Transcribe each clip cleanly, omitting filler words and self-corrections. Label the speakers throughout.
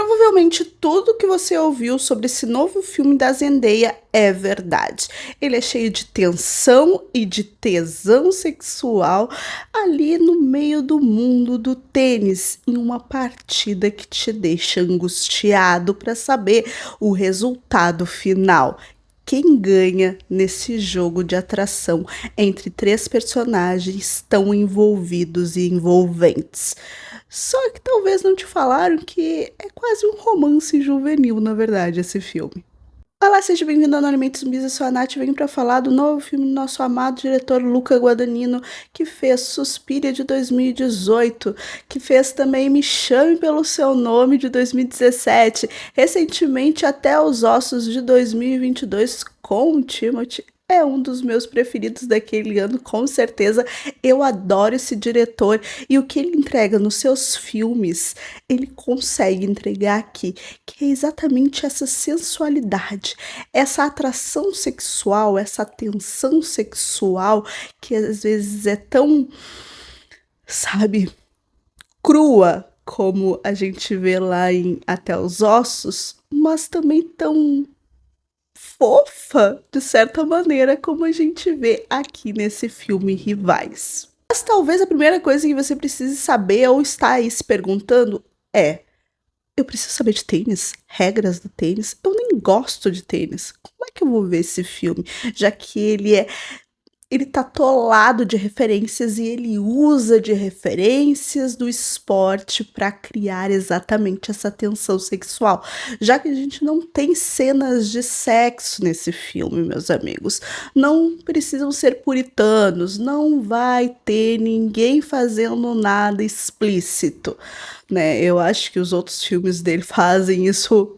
Speaker 1: Provavelmente tudo que você ouviu sobre esse novo filme da Zendaya é verdade. Ele é cheio de tensão e de tesão sexual ali no meio do mundo do tênis, em uma partida que te deixa angustiado para saber o resultado final. Quem ganha nesse jogo de atração entre três personagens tão envolvidos e envolventes? Só que talvez não te falaram que é quase um romance juvenil, na verdade, esse filme. Olá, seja bem-vindo ao Anonimamente Zumbis, eu sou a Nath, venho para falar do novo filme do nosso amado diretor Luca Guadagnino, que fez Suspiria de 2018, que fez também Me Chame Pelo Seu Nome de 2017, recentemente Até os Ossos de 2022 com o Timothée. É um dos meus preferidos daquele ano, com certeza. Eu adoro esse diretor e o que ele entrega nos seus filmes, ele consegue entregar aqui, que é exatamente essa sensualidade, essa atração sexual, essa tensão sexual que às vezes é tão, sabe, crua como a gente vê lá em Até os Ossos, mas também tão fofa, de certa maneira, como a gente vê aqui nesse filme Rivais. Mas talvez a primeira coisa que você precise saber ou está aí se perguntando é: eu preciso saber de tênis, regras do tênis. Eu nem gosto de tênis. Como é que eu vou ver esse filme? Já que ele tá atolado de referências e ele usa de referências do esporte para criar exatamente essa tensão sexual. Já que a gente não tem cenas de sexo nesse filme, meus amigos. Não precisam ser puritanos, não vai ter ninguém fazendo nada explícito, né? Eu acho que os outros filmes dele fazem isso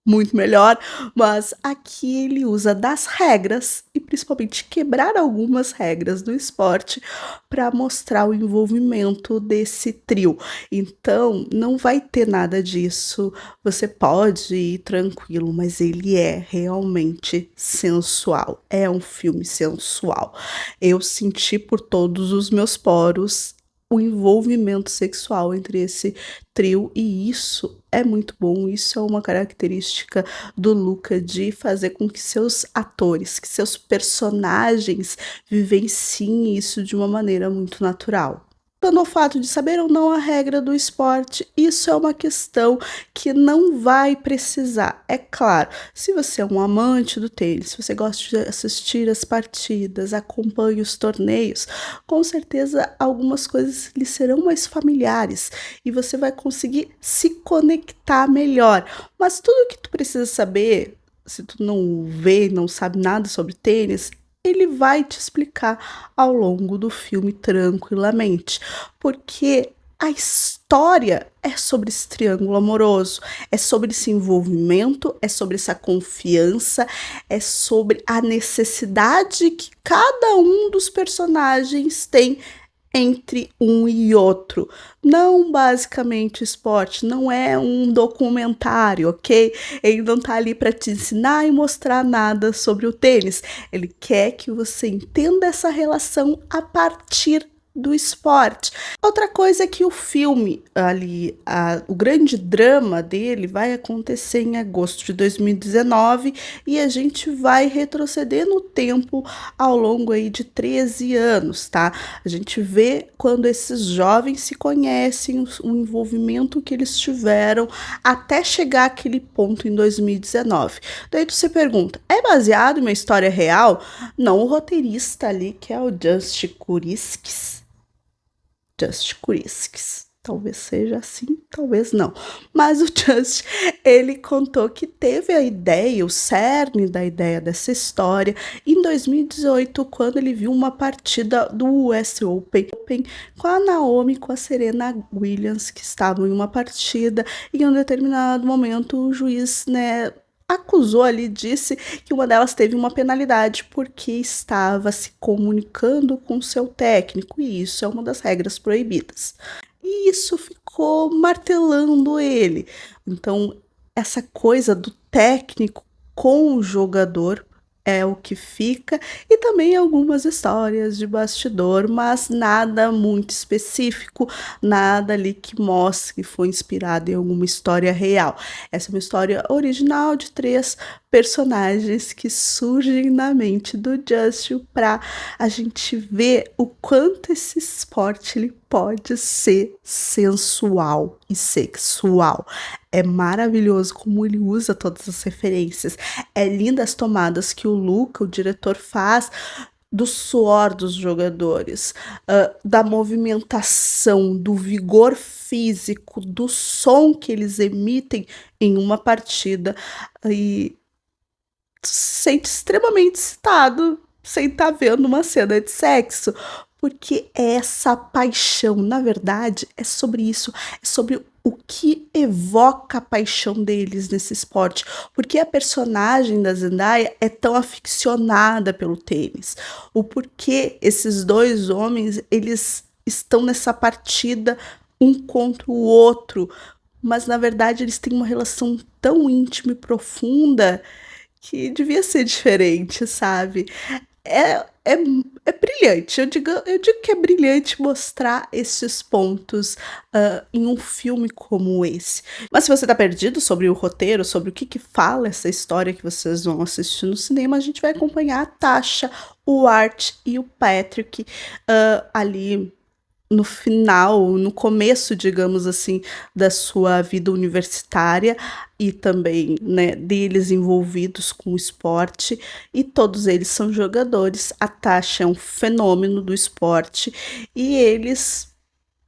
Speaker 1: muito melhor, mas aqui ele usa das regras e principalmente quebrar algumas regras do esporte para mostrar o envolvimento desse trio. Então, não vai ter nada disso. Você pode ir tranquilo, mas ele é realmente sensual. É um filme sensual. Eu senti por todos os meus poros o envolvimento sexual entre esse trio e isso é muito bom, isso é uma característica do Luca de fazer com que seus atores, que seus personagens vivenciem isso de uma maneira muito natural. Quanto ao fato de saber ou não a regra do esporte, isso é uma questão que não vai precisar. É claro, se você é um amante do tênis, se você gosta de assistir as partidas, acompanha os torneios, com certeza algumas coisas lhe serão mais familiares e você vai conseguir se conectar melhor. Mas tudo que tu precisa saber, se tu não vê, não sabe nada sobre tênis, ele vai te explicar ao longo do filme tranquilamente, porque a história é sobre esse triângulo amoroso, é sobre esse envolvimento, é sobre essa confiança, é sobre a necessidade que cada um dos personagens tem entre um e outro. Não basicamente esporte, não é um documentário, ok? Ele não tá ali para te ensinar e mostrar nada sobre o tênis. Ele quer que você entenda essa relação a partir do esporte. Outra coisa é que o filme ali, o grande drama dele vai acontecer em agosto de 2019 e a gente vai retroceder no tempo ao longo aí de 13 anos, tá? A gente vê quando esses jovens se conhecem, o envolvimento que eles tiveram até chegar àquele ponto em 2019. Daí você pergunta, é baseado em uma história real? Não, o roteirista ali, que é o Just Kuriskis. Talvez seja assim, talvez não. Mas o Just, ele contou que teve a ideia, o cerne da ideia dessa história em 2018, quando ele viu uma partida do US Open com a Naomi e com a Serena Williams, que estavam em uma partida, e em um determinado momento o juiz, né, acusou ali, disse que uma delas teve uma penalidade porque estava se comunicando com seu técnico, e isso é uma das regras proibidas. E isso ficou martelando ele. Então, essa coisa do técnico com o jogador é o que fica, e também algumas histórias de bastidor, mas nada muito específico, nada ali que mostre que foi inspirado em alguma história real. Essa é uma história original de três personagens que surgem na mente do Justin para a gente ver o quanto esse esporte ele pode ser sensual e sexual. É maravilhoso como ele usa todas as referências. É linda as tomadas que o Luca, o diretor, faz do suor dos jogadores, da movimentação, do vigor físico, do som que eles emitem em uma partida. E tu se sente extremamente excitado sem estar vendo uma cena de sexo, porque essa paixão, na verdade, é sobre isso, é sobre o que evoca a paixão deles nesse esporte, porque a personagem da Zendaya é tão aficionada pelo tênis, o porquê esses dois homens, eles estão nessa partida um contra o outro, mas na verdade eles têm uma relação tão íntima e profunda que devia ser diferente, sabe? É, é, é brilhante. Eu digo que é brilhante mostrar esses pontos em um filme como esse. Mas se você tá perdido sobre o roteiro, sobre o que fala essa história que vocês vão assistir no cinema, a gente vai acompanhar a Tasha, o Art e o Patrick ali no final, no começo, digamos assim, da sua vida universitária e também, né, deles envolvidos com o esporte, e todos eles são jogadores. A Tasha é um fenômeno do esporte e eles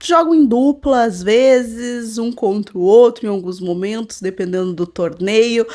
Speaker 1: jogam em dupla às vezes, um contra o outro em alguns momentos, dependendo do torneio.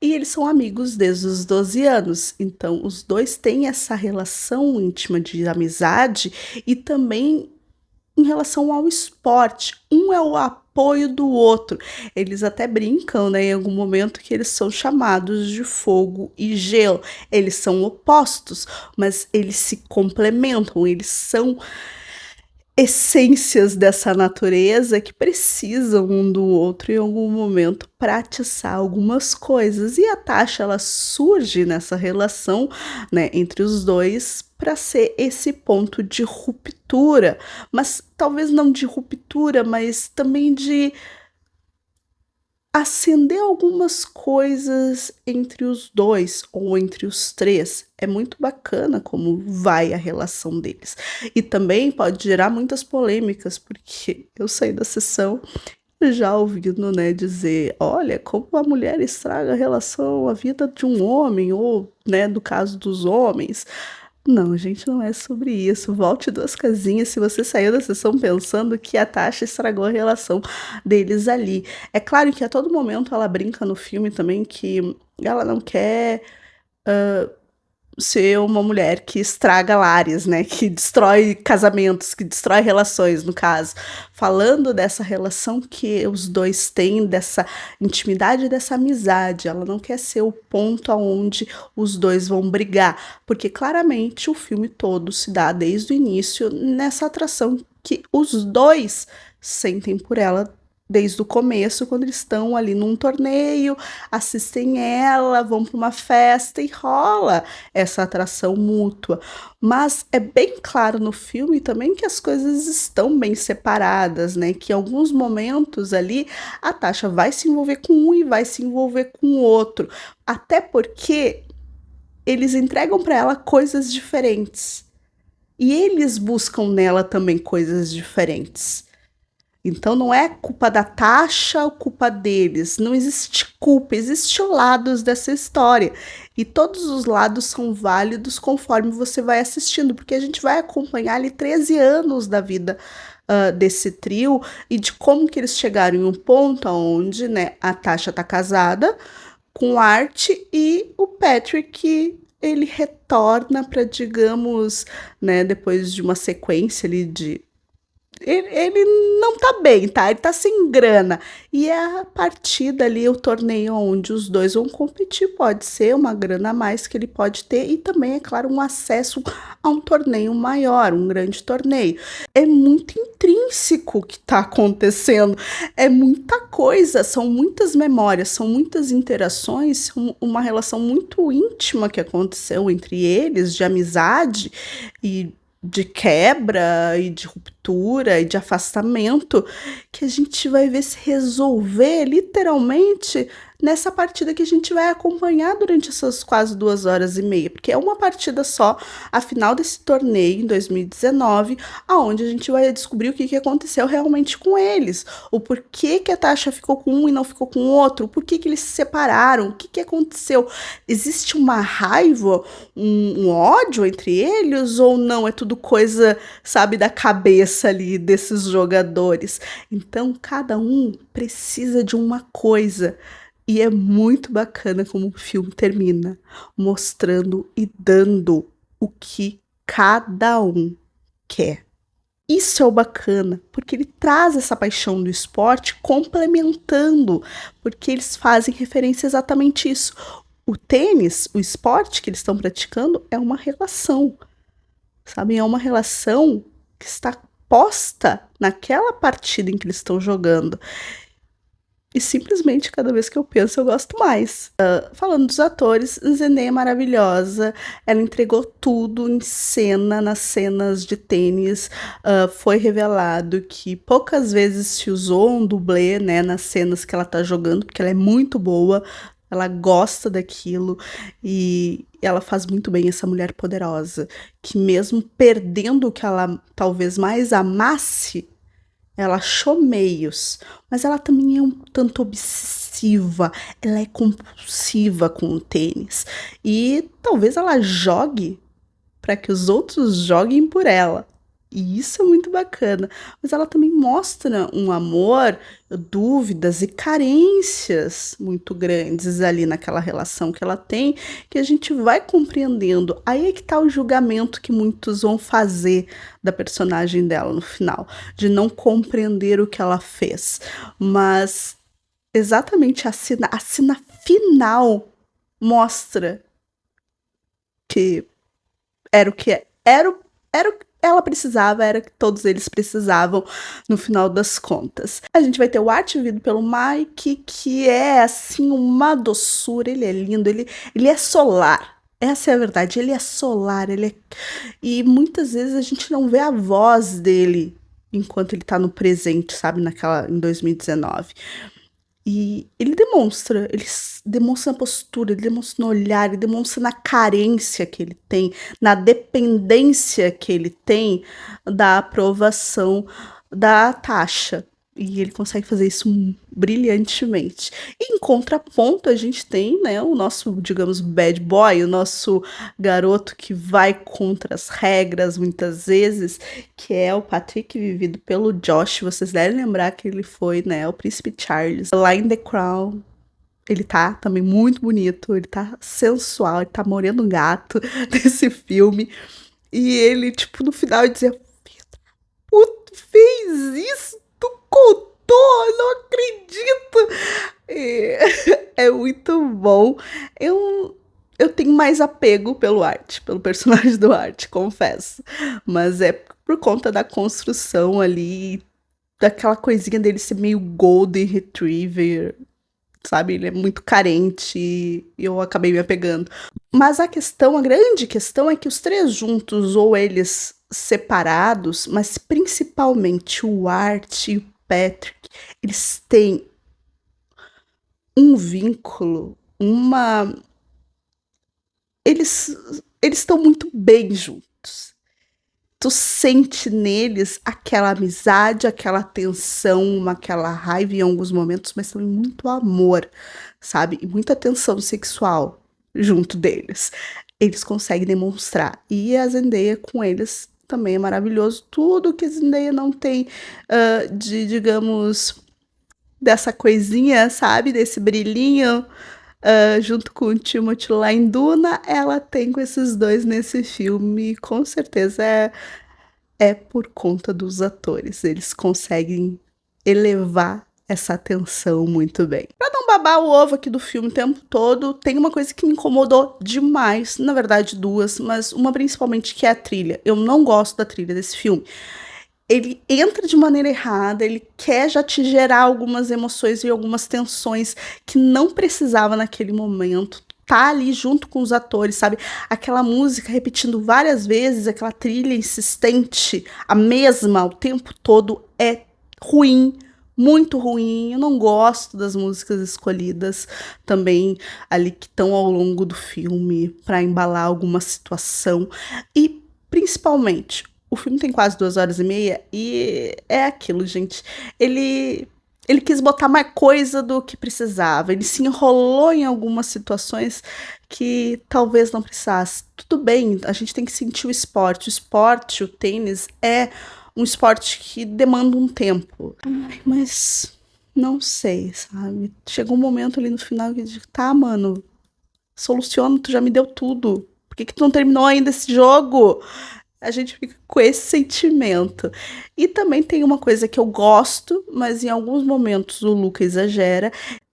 Speaker 1: E eles são amigos desde os 12 anos, então os dois têm essa relação íntima de amizade e também em relação ao esporte. Um é o apoio do outro. Eles até brincam, né, em algum momento que eles são chamados de fogo e gelo. Eles são opostos, mas eles se complementam, eles são essências dessa natureza que precisam um do outro em algum momento para atiçar algumas coisas. E a Tasha ela surge nessa relação, né, entre os dois para ser esse ponto de ruptura, mas talvez não de ruptura, mas também de acender algumas coisas entre os dois ou entre os três. É muito bacana como vai a relação deles. E também pode gerar muitas polêmicas, porque eu saí da sessão já ouvindo, né, dizer, olha, como a mulher estraga a relação, a vida de um homem, ou, né, do caso dos homens. Não, gente, não é sobre isso. Volte duas casinhas se você saiu da sessão pensando que a Tasha estragou a relação deles ali. É claro que a todo momento ela brinca no filme também que ela não quer ser uma mulher que estraga lares, né? Que destrói casamentos, que destrói relações, no caso. Falando dessa relação que os dois têm, dessa intimidade, dessa amizade. Ela não quer ser o ponto aonde os dois vão brigar, porque claramente o filme todo se dá desde o início nessa atração que os dois sentem por ela desde o começo, quando eles estão ali num torneio, assistem ela, vão para uma festa e rola essa atração mútua. Mas é bem claro no filme também que as coisas estão bem separadas, né? Que em alguns momentos ali a Tasha vai se envolver com um e vai se envolver com o outro. Até porque eles entregam para ela coisas diferentes. E eles buscam nela também coisas diferentes. Então não é culpa da Tasha ou culpa deles. Não existe culpa, existem lados dessa história. E todos os lados são válidos conforme você vai assistindo, porque a gente vai acompanhar ali 13 anos da vida desse trio e de como que eles chegaram em um ponto onde, né, a Tasha tá casada com o Art e o Patrick ele retorna para, digamos, né, depois de uma sequência ali de ele não tá bem, tá? Ele tá sem grana. E é a partida ali, o torneio onde os dois vão competir, pode ser uma grana a mais que ele pode ter e também, é claro, um acesso a um torneio maior, um grande torneio. É muito intrínseco o que tá acontecendo, é muita coisa, são muitas memórias, são muitas interações, uma relação muito íntima que aconteceu entre eles, de amizade e de quebra e de ruptura e de afastamento, que a gente vai ver se resolver literalmente nessa partida que a gente vai acompanhar durante essas quase 2 horas e meia, porque é uma partida só, a final desse torneio em 2019, aonde a gente vai descobrir o que aconteceu realmente com eles, o porquê que a Tasha ficou com um e não ficou com o outro, o porquê que eles se separaram, o que aconteceu, existe uma raiva, um ódio entre eles ou não? É tudo coisa, sabe, da cabeça ali desses jogadores. Então, cada um precisa de uma coisa. E é muito bacana como o filme termina, mostrando e dando o que cada um quer. Isso é o bacana, porque ele traz essa paixão do esporte complementando, porque eles fazem referência a exatamente isso. O tênis, o esporte que eles estão praticando, é uma relação, sabe? É uma relação que está posta naquela partida em que eles estão jogando. E simplesmente cada vez que eu penso, eu gosto mais. Falando dos atores, Zendaya é maravilhosa. Ela entregou tudo em cena, nas cenas de tênis. Foi revelado que poucas vezes se usou um dublê, né, nas cenas que ela tá jogando, porque ela é muito boa. Ela gosta daquilo e ela faz muito bem essa mulher poderosa, que mesmo perdendo o que ela talvez mais amasse, ela achou meios, mas ela também é um tanto obsessiva, ela é compulsiva com o tênis. E talvez ela jogue para que os outros joguem por ela. E isso é muito bacana. Mas ela também mostra um amor, dúvidas e carências muito grandes ali naquela relação que ela tem, que a gente vai compreendendo. Aí é que tá o julgamento que muitos vão fazer da personagem dela no final, de não compreender o que ela fez. Mas exatamente a cena final mostra que era o que era o que ela precisava, era o que todos eles precisavam no final das contas. A gente vai ter o arte vivido pelo Mike, que é assim uma doçura, ele é lindo, ele é solar. Essa é a verdade, ele é solar, e muitas vezes a gente não vê a voz dele enquanto ele tá no presente, sabe, em 2019. E ele demonstra na postura, ele demonstra no olhar, ele demonstra na carência que ele tem, na dependência que ele tem da aprovação da Tasha. E ele consegue fazer isso brilhantemente. E em contraponto, a gente tem, né, o nosso, digamos, bad boy, o nosso garoto que vai contra as regras muitas vezes, que é o Patrick, vivido pelo Josh. Vocês devem lembrar que ele foi, né, o Príncipe Charles lá em The Crown. Ele tá também muito bonito, ele tá sensual, ele tá moreno gato desse filme. E ele, tipo, no final, dizia: Puto, fez isso? Tu contou? Não acredito! É muito bom. Eu tenho mais apego pelo Art, pelo personagem do Art, confesso. Mas é por conta da construção ali, daquela coisinha dele ser meio Golden Retriever, sabe? Ele é muito carente e eu acabei me apegando. Mas a grande questão é que os três juntos, ou eles separados, mas principalmente o Art e o Patrick, eles têm um vínculo, uma. Eles eles estão muito bem juntos. Tu sente neles aquela amizade, aquela tensão, aquela raiva em alguns momentos, mas também muito amor, sabe? E muita tensão sexual junto deles. Eles conseguem demonstrar. E a Zendaya com eles também é maravilhoso. Tudo que a Zendaya não tem digamos, dessa coisinha, sabe? Desse brilhinho, junto com o Timothée lá em Duna, ela tem com esses dois nesse filme. Com certeza é por conta dos atores. Eles conseguem elevar essa atenção muito bem. Pra não babar o ovo aqui do filme o tempo todo, tem uma coisa que me incomodou demais, na verdade duas, mas uma principalmente que é a trilha. Eu não gosto da trilha desse filme. Ele entra de maneira errada, ele quer já te gerar algumas emoções e algumas tensões que não precisava naquele momento. Tá ali junto com os atores, sabe? Aquela música repetindo várias vezes, aquela trilha insistente, a mesma o tempo todo, é ruim, muito ruim. Eu não gosto das músicas escolhidas também ali que estão ao longo do filme para embalar alguma situação. E principalmente, o filme tem quase 2 horas e meia e é aquilo, gente. Ele quis botar mais coisa do que precisava. Ele se enrolou em algumas situações que talvez não precisasse. Tudo bem, a gente tem que sentir o esporte. O esporte, o tênis, é um esporte que demanda um tempo. Ai, mas não sei, sabe? Chegou um momento ali no final que eu digo, tá, mano, soluciona, tu já me deu tudo. Por que que tu não terminou ainda esse jogo? A gente fica com esse sentimento. E também tem uma coisa que eu gosto, mas em alguns momentos o Luca exagera,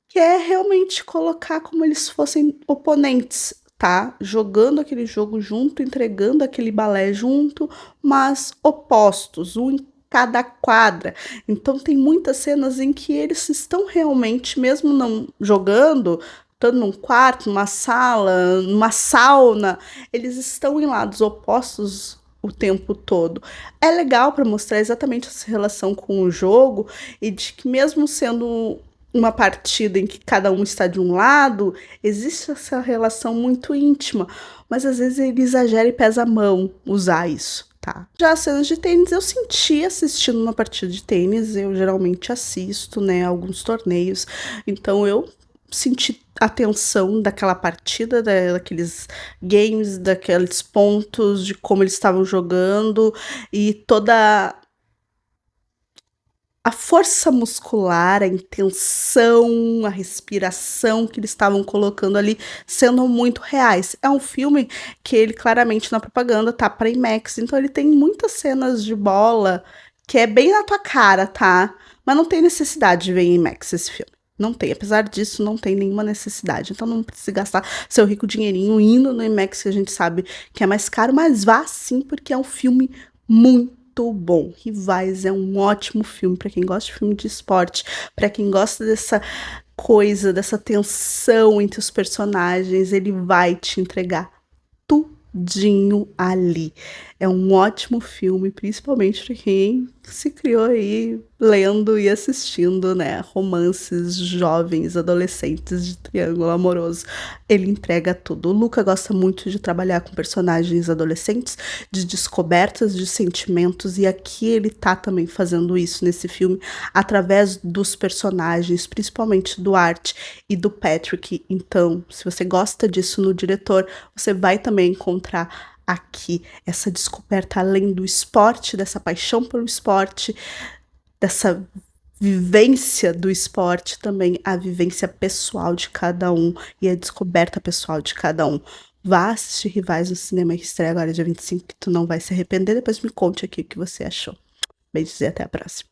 Speaker 1: que é realmente colocar como eles fossem oponentes, tá? Jogando aquele jogo junto, entregando aquele balé junto, mas opostos, um em cada quadra. Então tem muitas cenas em que eles estão realmente, mesmo não jogando, estando num quarto, numa sala, numa sauna, eles estão em lados opostos o tempo todo. É legal para mostrar exatamente essa relação com o jogo e de que mesmo sendo uma partida em que cada um está de um lado, existe essa relação muito íntima, mas às vezes ele exagera e pesa a mão usar isso, tá? Já as cenas de tênis eu senti assistindo uma partida de tênis, eu geralmente assisto, né, alguns torneios, então eu senti a tensão daquela partida, daqueles games, daqueles pontos, de como eles estavam jogando e toda a força muscular, a intenção, a respiração que eles estavam colocando ali sendo muito reais. É um filme que ele claramente na propaganda tá para IMAX, então ele tem muitas cenas de bola que é bem na tua cara, tá? Mas não tem necessidade de ver em IMAX esse filme. Não tem, apesar disso, não tem nenhuma necessidade. Então não precisa gastar seu rico dinheirinho indo no IMAX, que a gente sabe que é mais caro, mas vá sim, porque é um filme muito bom. Rivais é um ótimo filme para quem gosta de filme de esporte, para quem gosta dessa coisa, dessa tensão entre os personagens, ele vai te entregar tudinho ali. É um ótimo filme, principalmente para quem se criou aí lendo e assistindo, né, romances jovens, adolescentes de triângulo amoroso. Ele entrega tudo. O Luca gosta muito de trabalhar com personagens adolescentes, de descobertas de sentimentos, e aqui ele tá também fazendo isso nesse filme, através dos personagens, principalmente do Art e do Patrick. Então, se você gosta disso no diretor, você vai também encontrar aqui essa descoberta além do esporte, dessa paixão pelo esporte, dessa vivência do esporte, também a vivência pessoal de cada um e a descoberta pessoal de cada um. Vá assistir Rivais no cinema que estreia agora dia 25, que tu não vai se arrepender. Depois me conte aqui o que você achou. Beijos e até a próxima.